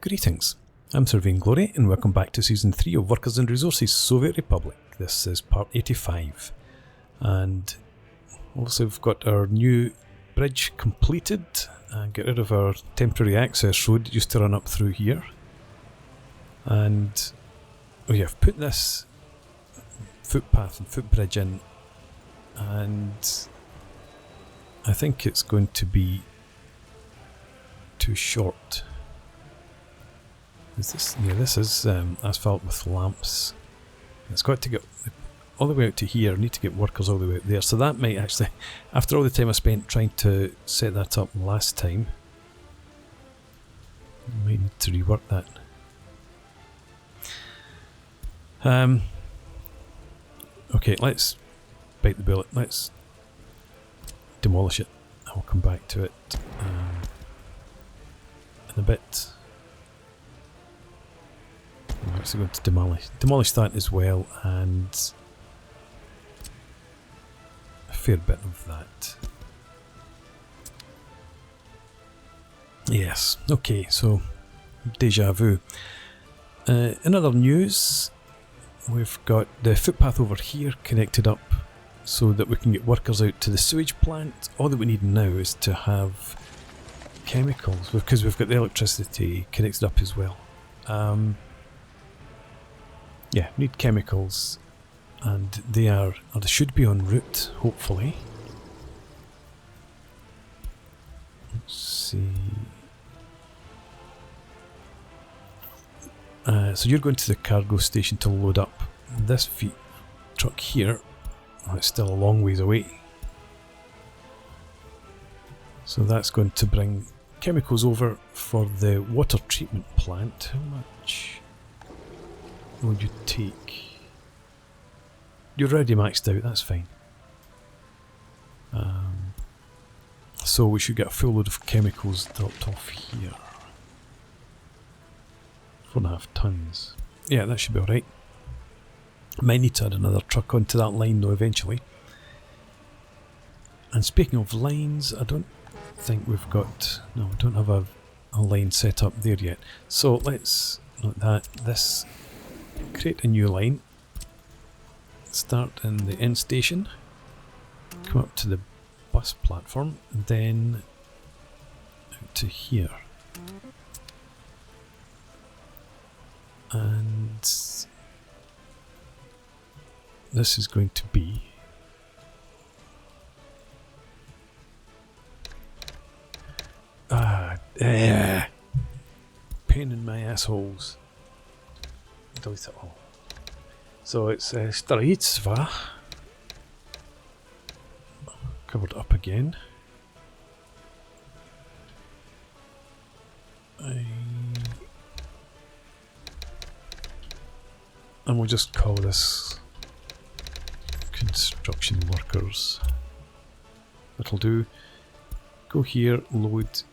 Greetings, I'm Sir Vainglory and welcome back to Season 3 of Workers and Resources Soviet Republic. This is part 85 and also we've got our new bridge completed and get rid of our temporary access road that used to run up through here. And I've put this footpath and footbridge in, and I think it's going to be too short. Is this? Yeah, this is asphalt with lamps. It's got to get all the way out to here. I need to get workers all the way out there. So that might actually, after all the time I spent trying to set that up last time, I might need to rework that. Okay, let's bite the bullet. Let's demolish it. I'll come back to it in a bit. I'm actually going to demolish that as well, and a fair bit of that. Yes, okay, so deja vu. In other news, we've got the footpath over here connected up so that we can get workers out to the sewage plant. All that we need now is to have chemicals, because we've got the electricity connected up as well. Yeah, need chemicals, and they should be en route, hopefully. Let's see. So you're going to the cargo station to load up this truck here. Oh, it's still a long ways away. So that's going to bring chemicals over for the water treatment plant. How much will you take? You're already maxed out, that's fine. So we should get a full load of chemicals dropped off here. 4.5 tons. Yeah, that should be alright. Might need to add another truck onto that line though eventually. And speaking of lines, I don't think we've got... No, we don't have a line set up there yet. So let's note that. This... Create a new line. Start in the end station. Come up to the bus platform. And then out to here. And this is going to be pain in my assholes. Delete it all. So it's Staritsva. Covered up again. And we'll just call this construction workers. That'll do. Go here, load,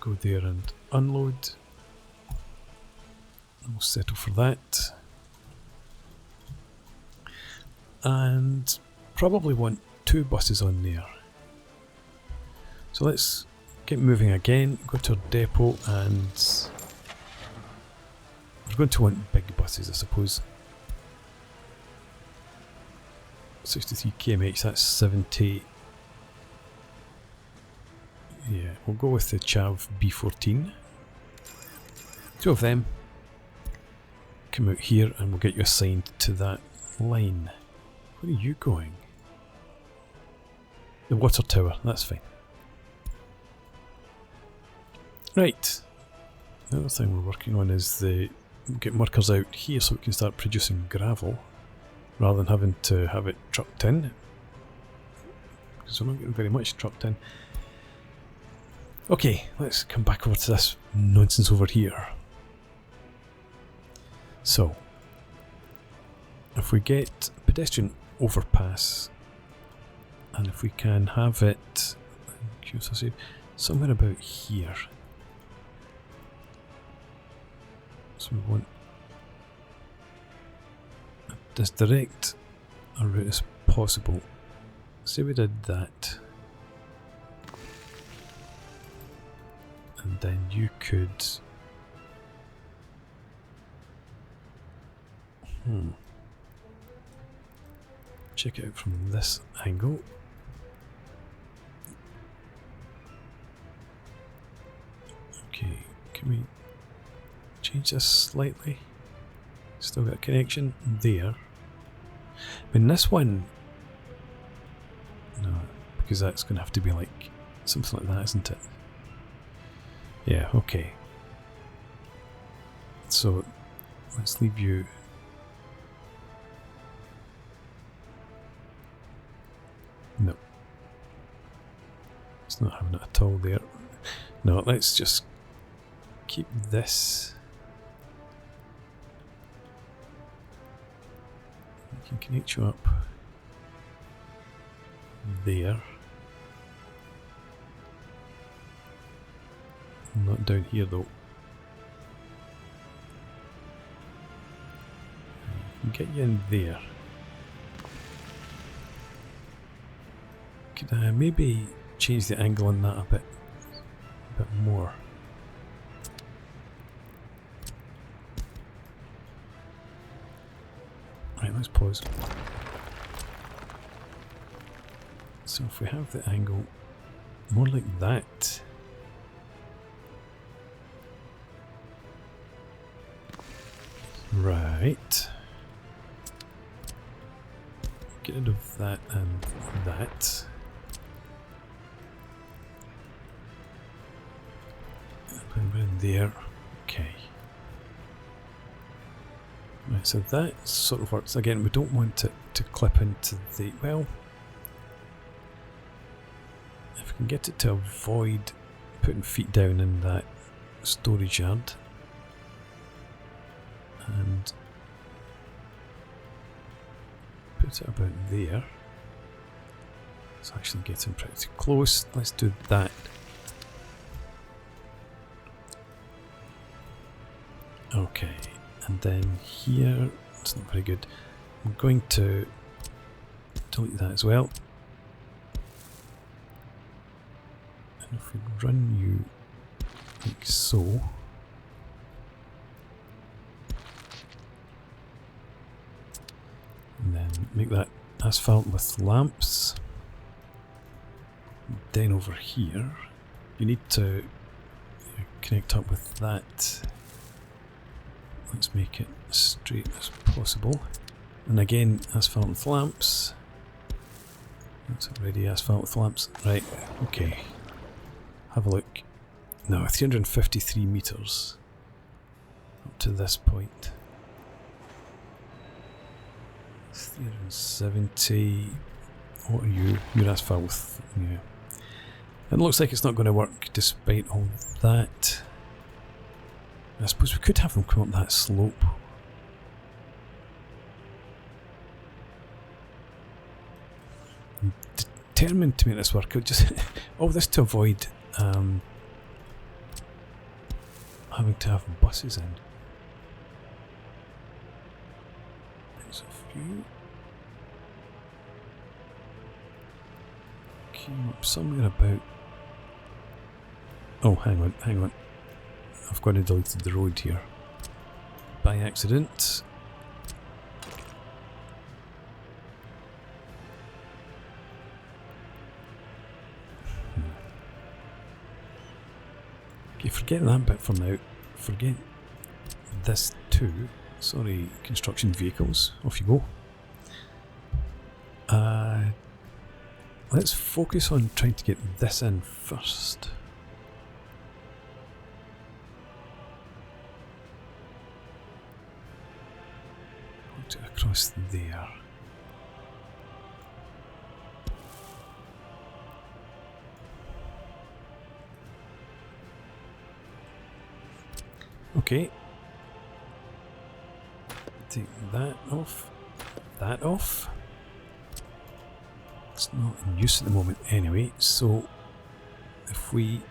go there and unload. We'll settle for that. And probably want 2 buses on there. So let's get moving again, go to our depot, and we're going to want big buses, I suppose. 63 kmh, that's 70. Yeah, we'll go with the Chav B14. 2 of them. Come out here and we'll get you assigned to that line. Where are you going? The water tower, that's fine. Right. The other thing we're working on is get workers out here so we can start producing gravel, rather than having to have it trucked in, because we're not getting very much trucked in. Okay, let's come back over to this nonsense over here. So, if we get a pedestrian overpass, and if we can have it somewhere about here. So we want as direct a route as possible. Say we did that. And then you could Check it out from this angle. Okay, can we change this slightly? Still got a connection there. I mean, this one, no, because that's going to have to be like something like that, isn't it? Yeah, okay. So let's leave you. No, it's not having it at all there. No, let's just keep this. We can connect you up there. Not down here though. I can get you in there. Could I maybe change the angle on that a bit more? Right, let's pause. So if we have the angle more like that. Right. Get rid of that and that. Put it in there. Okay. Right, so that sort of works. Again, we don't want it to clip into the... Well, if we can get it to avoid putting feet down in that storage yard. And put it about there. It's actually getting pretty close. Let's do that. Okay, and then here, it's not very good. I'm going to delete that as well. And if we run you like so. And then make that asphalt with lamps. Then over here, you need to connect up with that. Let's make it as straight as possible. And again, asphalt with lamps. That's already asphalt with lamps. Right, okay. Have a look. Now, 353 meters up to this point. 370. What are you? You're asphalt with. Yeah. It looks like it's not going to work despite all that. I suppose we could have them come up that slope. I'm determined to make this work. Just all this to avoid having to have buses in. There's a few. Came up somewhere about. Oh, hang on. I've gone and deleted the road here by accident. Okay, forget that bit for now. Forget this too. Sorry, construction vehicles. Off you go. Let's focus on trying to get this in first. Across there. Okay. Take that off. That off. It's not in use at the moment anyway, so if we...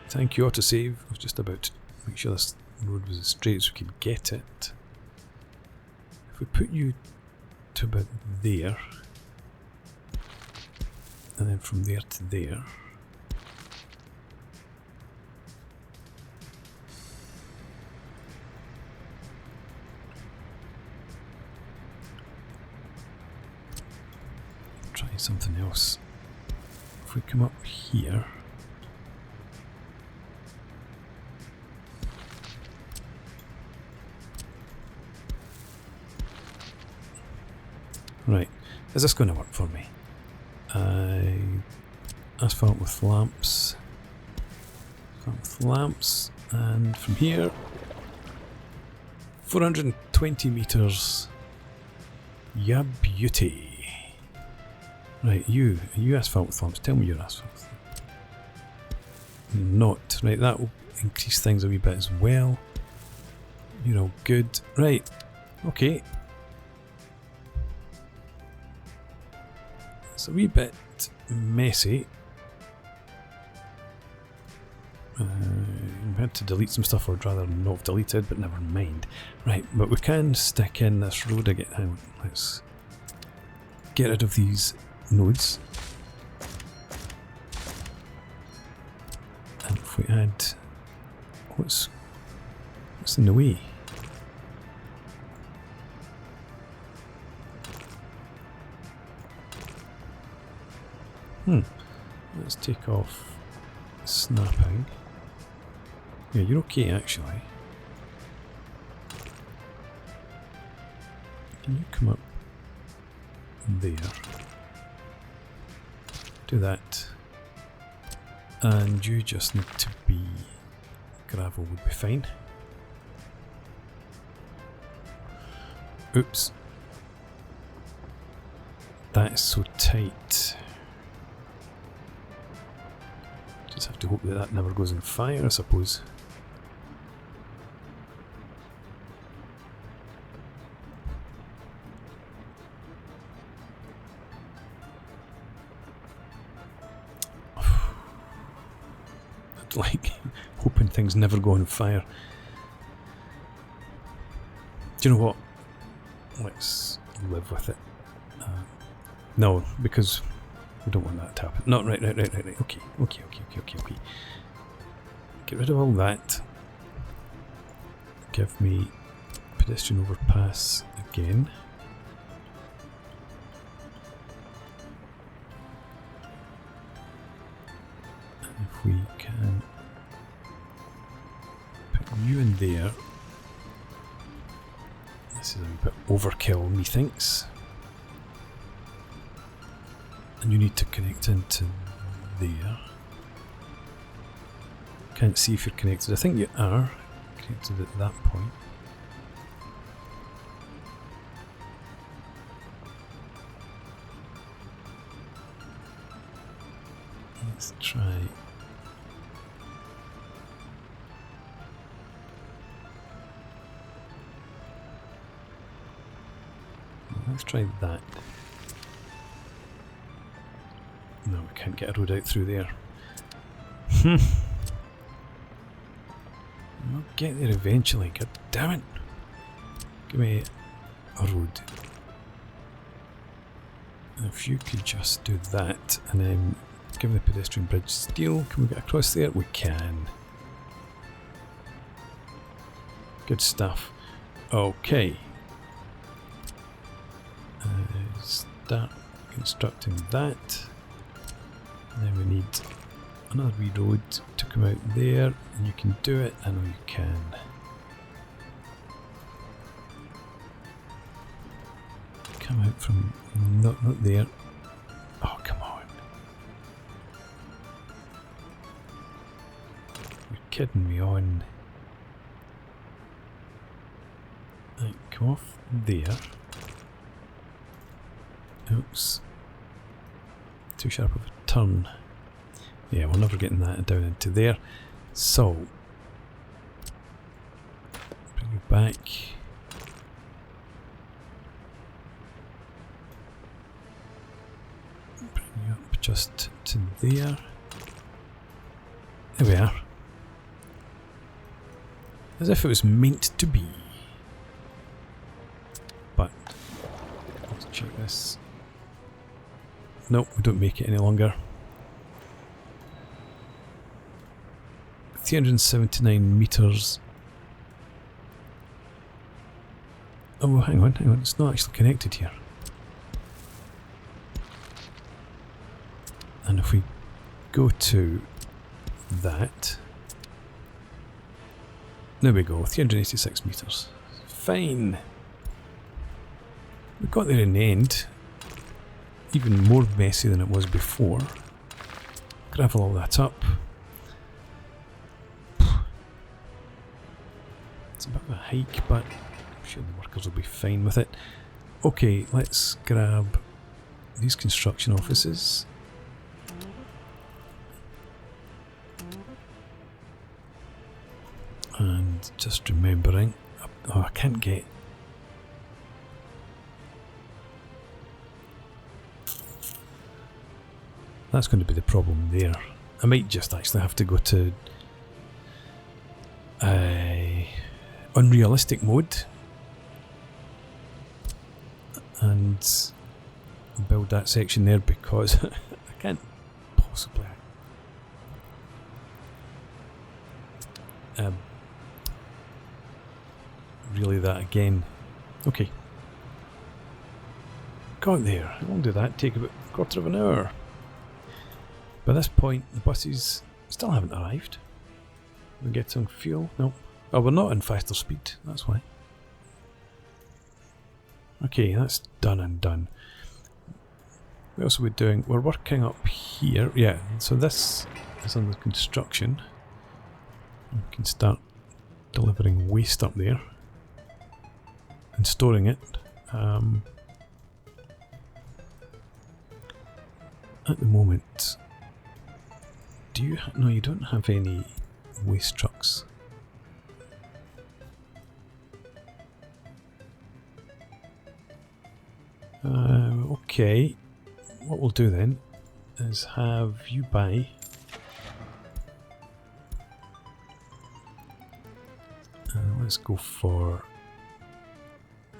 Thank you, autosave. I was just about to make sure this road was as straight as we could get it. If we put you to about there, and then from there to there, something else. If we come up here, right, is this going to work for me? Asphalt with lamps. Asphalt with lamps, and from here, 420 meters. Ya beauty. Right, you asphalt with lamps. Tell me your asphalt with lamps. Not. Right, that will increase things a wee bit as well. You're all good. Right, okay. It's a wee bit messy. We had to delete some stuff I'd rather not have deleted, but never mind. Right, but we can stick in this road again. Hang on, let's get rid of these nodes. And if we add... What's in the way? Let's take off snapping. Yeah, you're okay actually. Can you come up there? Do that. And you just need to be... gravel would be fine. Oops. That is so tight. Just have to hope that that never goes on fire, I suppose. I'd like hoping things never go on fire. Do you know what? Let's live with it. No, because we don't want that to happen. No, right. Okay. Get rid of all that. Give me pedestrian overpass again. And if we can put you in there. This is a wee bit overkill, methinks. And you need to connect into there. Can't see if you're connected. I think you are connected at that point. Let's try. Let's try that. No, we can't get a road out through there. We'll get there eventually, god damn it. Give me a road. And if you could just do that and then give me the pedestrian bridge steel. Can we get across there? We can. Good stuff. Okay. Start constructing that. And then we need another wee road to come out there, and you can do it. I know you can. Come out from not there. Oh, come on. You're kidding me on. Right, come off there. Oops. Too sharp of a turn. Yeah, we're never getting that down into there. So, bring you back. Bring you up just to there. There we are. As if it was meant to be. But, let's check this. Nope, we don't make it any longer. 379 meters. Oh, hang on, it's not actually connected here. And if we go to that, there we go, 386 metres. Fine. We got there in the end. Even more messy than it was before. Gravel all that up. It's a bit of a hike, but I'm sure the workers will be fine with it. Okay, let's grab these construction offices. And just remembering, oh, I can't get. That's going to be the problem there. I might just actually have to go to unrealistic mode and build that section there, because I can't possibly relay that again. Okay. Got there. How long did that take? About a quarter of an hour. By this point, the buses still haven't arrived. We're getting fuel. No. Oh, we're not in faster speed. That's why. Okay, that's done and done. What else are we doing? We're working up here. Yeah, so this is under construction. We can start delivering waste up there and storing it. At the moment, do you? No, you don't have any waste trucks. Okay. What we'll do then is have you buy let's go for,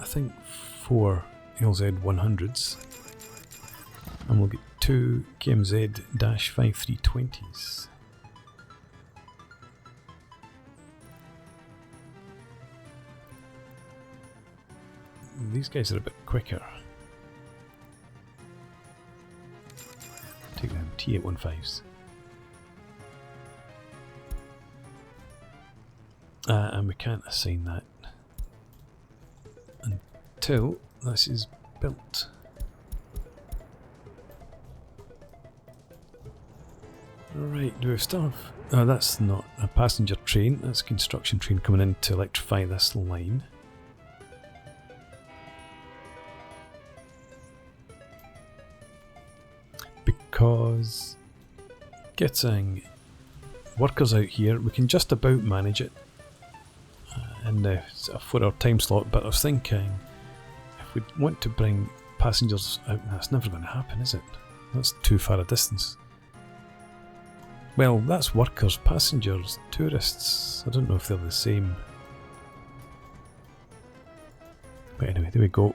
I think, 4 LZ 100s, and we'll get 2 KMZ-5320s. These guys are a bit quicker. Take them, T815s. And we can't assign that until this is built. Right, do we still have... Oh, that's not a passenger train, that's a construction train coming in to electrify this line. Because getting workers out here, we can just about manage it in the 4-hour time slot, but I was thinking if we want to bring passengers out, that's never going to happen, is it? That's too far a distance. Well, that's workers, passengers, tourists. I don't know if they're the same. But anyway, there we go.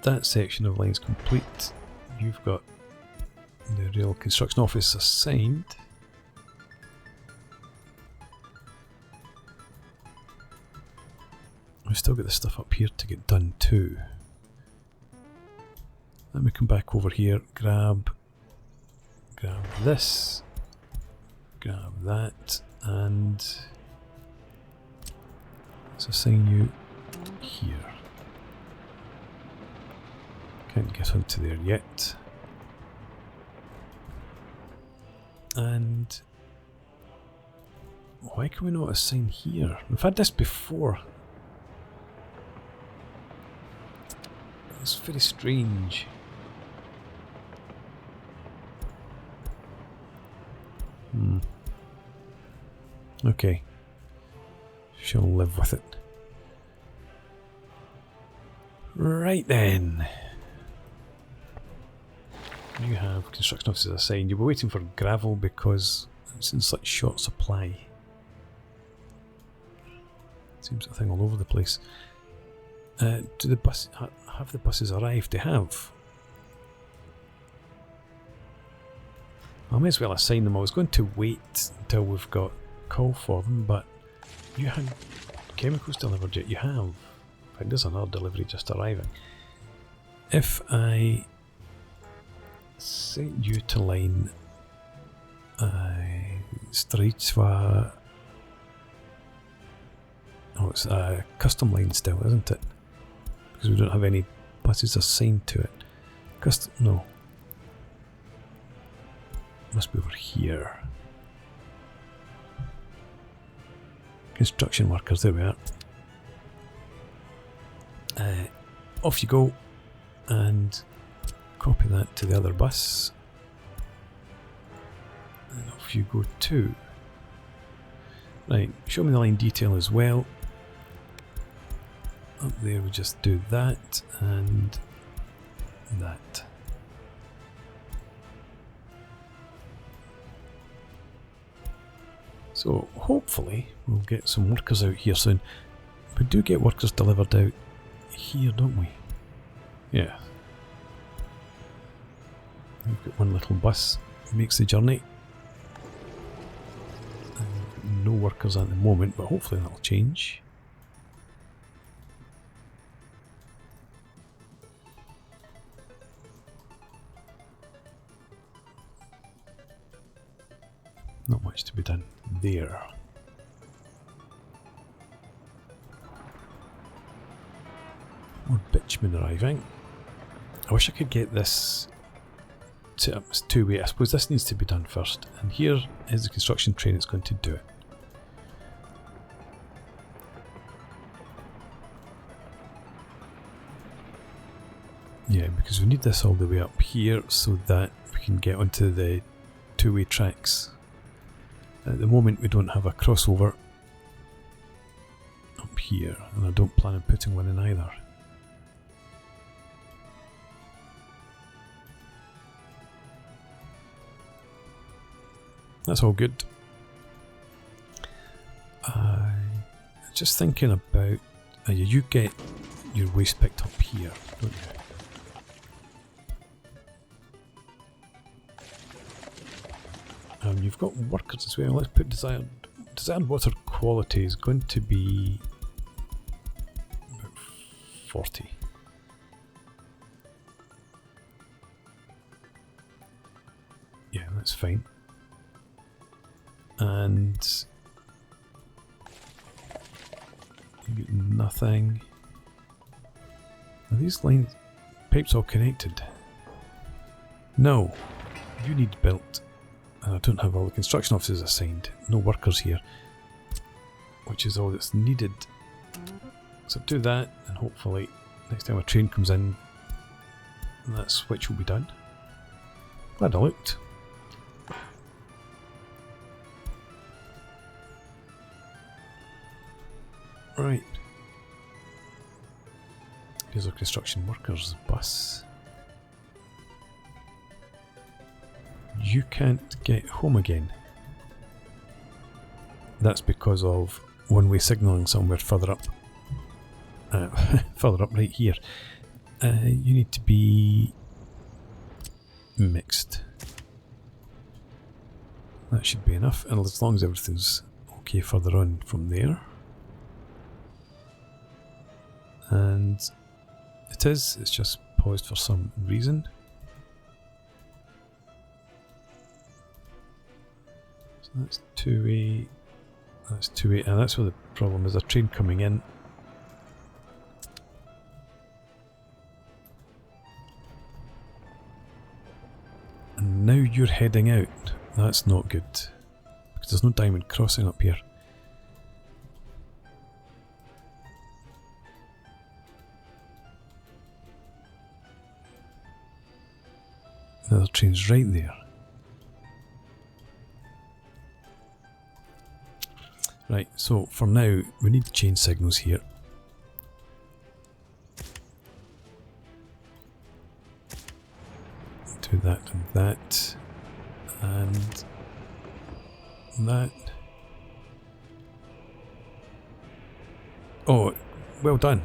That section of line's complete. You've got the rail construction office assigned. We've still got the stuff up here to get done too. Let me come back over here, grab this, grab that, and let's assign you here. Can't get onto there yet. And why can we not assign here? We've had this before. It's very strange. Okay. Shall live with it. Right then. You have construction officers assigned. You'll be waiting for gravel because it's in such short supply. Seems a thing all over the place. Do the bus have the buses arrived? They have. I may as well assign them. I was going to wait until we've got call for them, but you had chemicals delivered yet? You have. In fact, there's another delivery just arriving. If I set you to line Stridswa. Oh, it's a custom line still, isn't it? Because we don't have any buses assigned to it. No. Must be over here. Construction workers, there we are. Off you go, and copy that to the other bus. And off you go too. Right, show me the line detail as well. Up there we just do that and that. So hopefully we'll get some workers out here soon. We do get workers delivered out here, don't we? Yeah. We've got one little bus that makes the journey. No workers at the moment, but hopefully that'll change. Not much to be done there. More bitumen arriving. I wish I could get this set up as two-way. I suppose this needs to be done first. And here is the construction train that's going to do it. Yeah, because we need this all the way up here so that we can get onto the two-way tracks. At the moment we don't have a crossover up here, and I don't plan on putting one in either. That's all good. Just thinking about, you get your waste picked up here, don't you? You've got workers as well. Let's put desired water quality is going to be about 40. Yeah, that's fine. And you get nothing. Are these line pipes all connected? No. You need built. And I don't have all the construction officers assigned. No workers here. Which is all that's needed. So do that, and hopefully next time a train comes in, that switch will be done. Glad I looked. Right. Here's our construction workers bus. You can't get home again. That's because of one-way signalling somewhere further up. Further up right here. You need to be mixed. That should be enough, and as long as everything's okay further on from there. And it is, it's just paused for some reason. So that's two-way, and that's where the problem is, a train coming in. And now you're heading out. That's not good, because there's no diamond crossing up here. The other train's right there. Right, so for now we need chain signals here. Do that and that. And that. Oh, well done.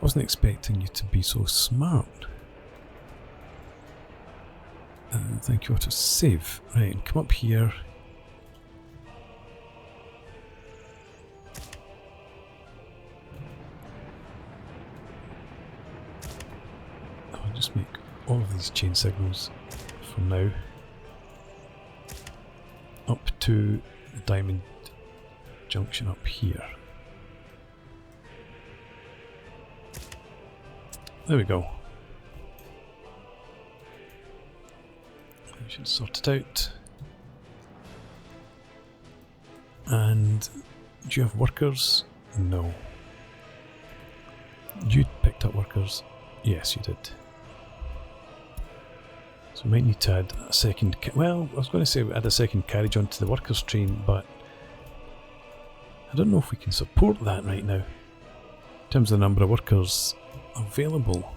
Wasn't expecting you to be so smart. Thank you, auto save. Right, and come up here. I'll just make all of these chain signals for now. to the diamond junction up here. There we go. I should sort it out. And do you have workers? No. You picked up workers? Yes, you did. So we might need to add a second... well, I was going to say add a second carriage onto the workers train, but I don't know if we can support that right now. In terms of the number of workers available.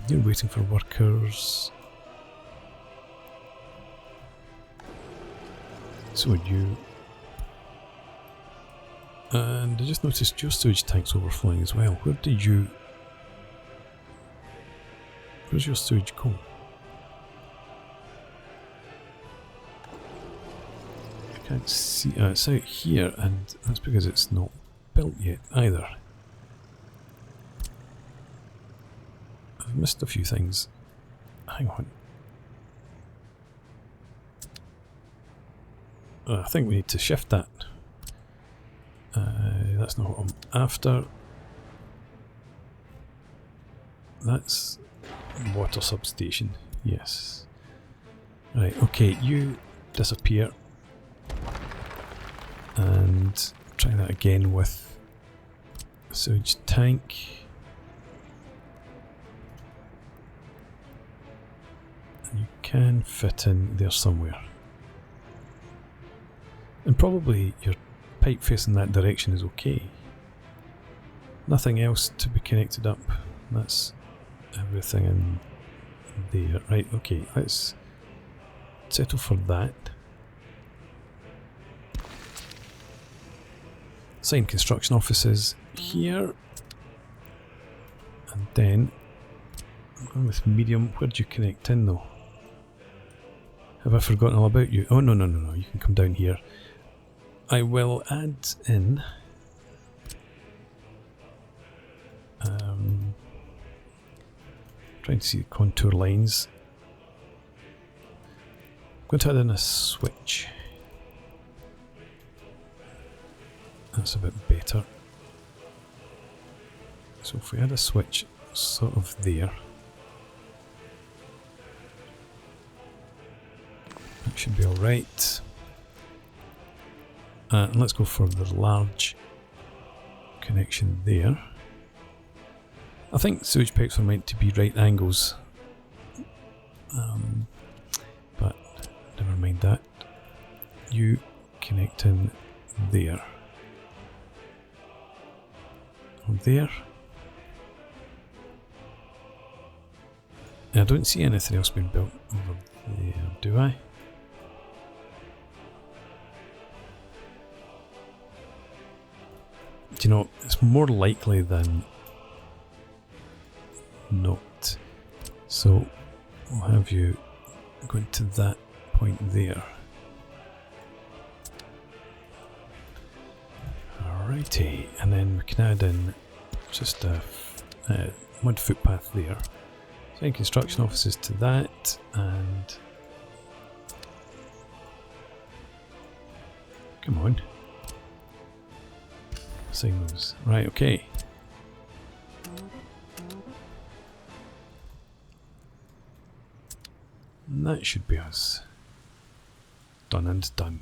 You're waiting for workers. So would you. And I just noticed your sewage tank's overflowing as well. Where did you... where's your sewage go? I can't see... it's out here, and that's because it's not built yet either. I've missed a few things. Hang on. I think we need to shift that. That's not what I'm after. That's water substation. Yes. Right, okay, you disappear. And try that again with a sewage tank. And you can fit in there somewhere. And probably your pipe facing that direction is okay. Nothing else to be connected up. That's everything in there. Right, okay, let's settle for that. Assign construction offices here. And then I'm going with medium. Where do you connect in though? Have I forgotten all about you? Oh no, no, no, no, you can come down here. I will add in trying to see the contour lines. I'm going to add in a switch. That's a bit better. So if we add a switch sort of there, that should be alright. And let's go for the large connection there. I think sewage pipes are meant to be right angles, but never mind that. You connect in there. On there. And I don't see anything else being built over there, do I? Do you know, it's more likely than not. So we'll have you going to that point there. Alrighty, and then we can add in just a mud footpath there. Assign construction offices to that, and come on. Assign those. Right, okay. And that should be us. Done and done.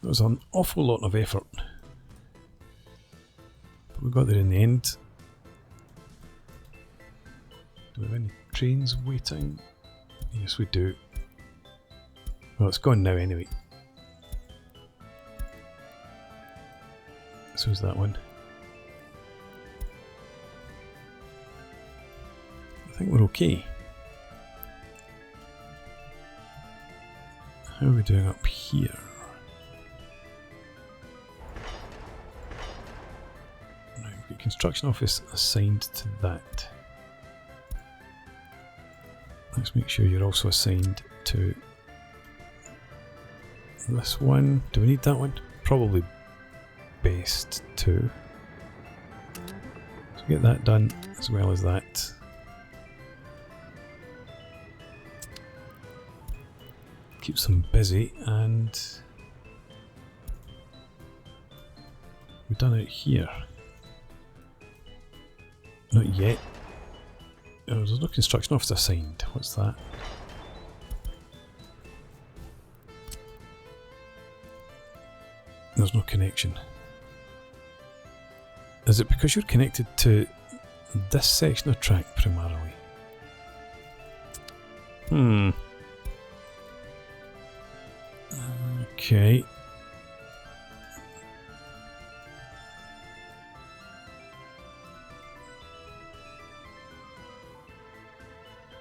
That was an awful lot of effort. But we got there in the end. Do we have any trains waiting? Yes, we do. Well, it's gone now anyway. So's that one. I think we're okay. How are we doing up here? Right, we've got construction office assigned to that. Let's make sure you're also assigned to this one. Do we need that one? Probably best to. get that done as well as that. Keeps them busy, and we've done it here. Not yet. Oh, there's no construction officer assigned. What's that? There's no connection. Is it because you're connected to this section of track primarily? Okay.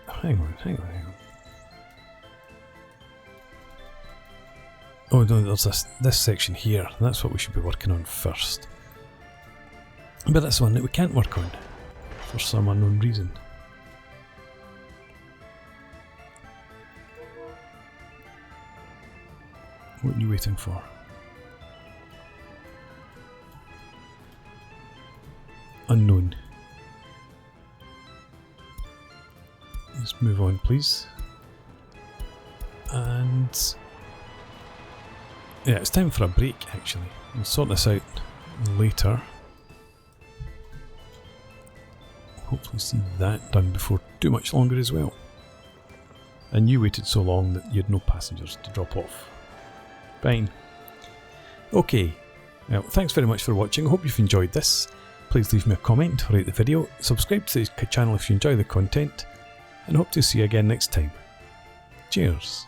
Hang on. Oh no, there's this section here. That's what we should be working on first. But that's the one that we can't work on for some unknown reason. What are you waiting for? Unknown. Let's move on, please. And yeah, it's time for a break actually. We'll sort this out later. Hopefully see that done before too much longer as well. And you waited so long that you had no passengers to drop off. Fine. Okay, well, thanks very much for watching. I hope you've enjoyed this. Please leave me a comment, rate the video, subscribe to the channel if you enjoy the content, and hope to see you again next time. Cheers.